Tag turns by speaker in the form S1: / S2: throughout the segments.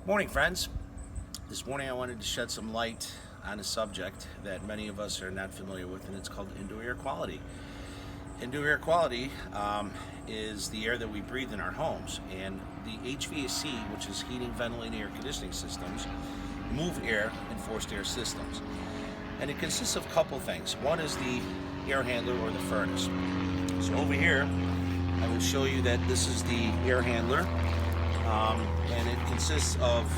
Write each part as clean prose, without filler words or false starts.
S1: Morning, friends. This morning I wanted to shed some light on a subject that many of us are not familiar with, and it's called indoor air quality. Indoor air quality is the air that we breathe in our homes, and the HVAC, which is heating, ventilating, air conditioning systems, move air in forced air systems. And it consists of a couple things. One is the air handler or the furnace. So over here, I will show you that this is the air handler, and it consists of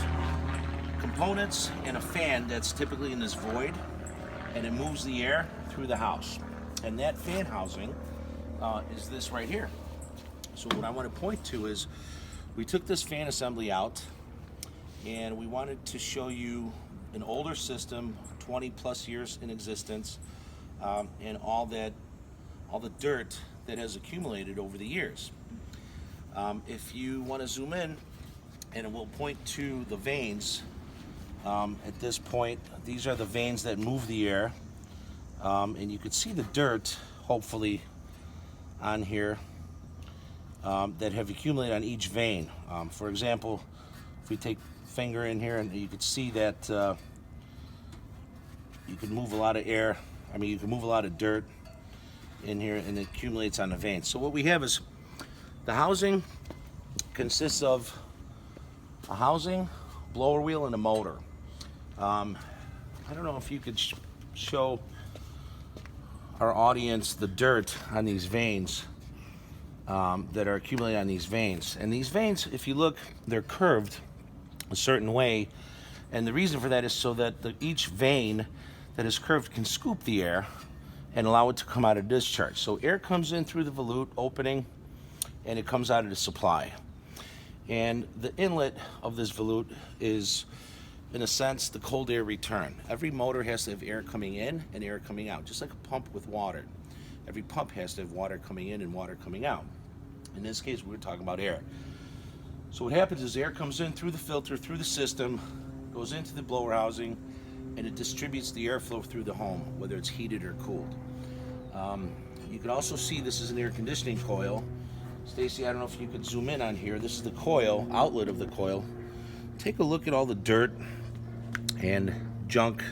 S1: components and a fan that's typically in this void, and it moves the air through the house. And that fan housing is this right here. So what I want to point to is we took this fan assembly out, and we wanted to show you an older system, 20 plus years in existence, and all the dirt that has accumulated over the years. If you want to zoom in, and we'll point to the vanes. At this point, these are the vanes that move the air, and you can see the dirt, hopefully, on here that have accumulated on each vane. For example, if we take finger in here, and you can see that you can move a lot of air. You can move a lot of dirt in here, and it accumulates on the vanes. So what we have is the housing consists of a housing, blower wheel, and a motor. I don't know if you could show our audience the dirt on these vanes that are accumulated on these vanes. And these vanes, if you look, they're curved a certain way, and the reason for that is so that each vane that is curved can scoop the air and allow it to come out of discharge. So air comes in through the volute opening, and it comes out of the supply. And the inlet of this volute is, in a sense, the cold air return. Every motor has to have air coming in and air coming out, just like a pump with water. Every pump has to have water coming in and water coming out. In this case, we're talking about air. So what happens is air comes in through the filter, through the system, goes into the blower housing, and it distributes the airflow through the home, whether it's heated or cooled. You can also see this is an air conditioning coil. Stacy, I don't know if you could zoom in on here. This is the coil, outlet of the coil. Take a look at all the dirt and junk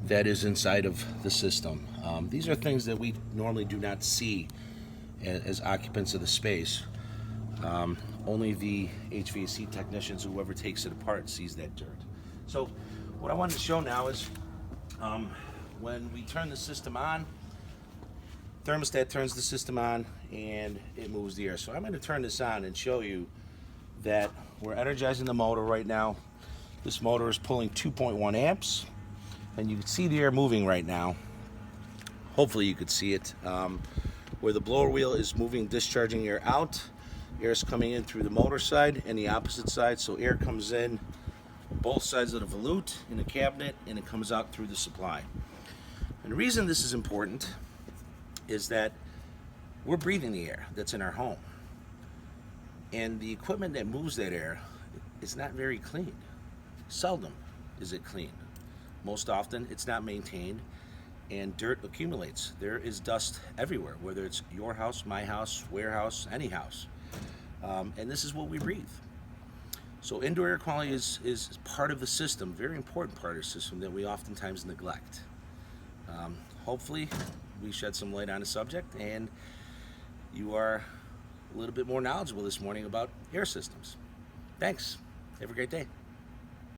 S1: that is inside of the system. These are things that we normally do not see as occupants of the space. Only the HVAC technicians, whoever takes it apart, sees that dirt. So what I wanted to show now is when we turn the system on, thermostat turns the system on and it moves the air. So I'm going to turn this on and show you that we're energizing the motor right now. This motor is pulling 2.1 amps, and you can see the air moving right now. Hopefully you could see it. Where the blower wheel is moving, discharging air out, air is coming in through the motor side and the opposite side. So air comes in both sides of the volute in the cabinet, and it comes out through the supply. And the reason this is important is that we're breathing the air that's in our home, and the equipment that moves that air is not very clean. Seldom is it clean. Most often it's not maintained, and dirt accumulates. There is dust everywhere, whether it's your house, my house, warehouse, any house, and this is what we breathe. So indoor air quality is part of the system, very important part of the system that we oftentimes neglect. Hopefully we shed some light on the subject, and you are a little bit more knowledgeable this morning about air systems. Thanks. Have a great day.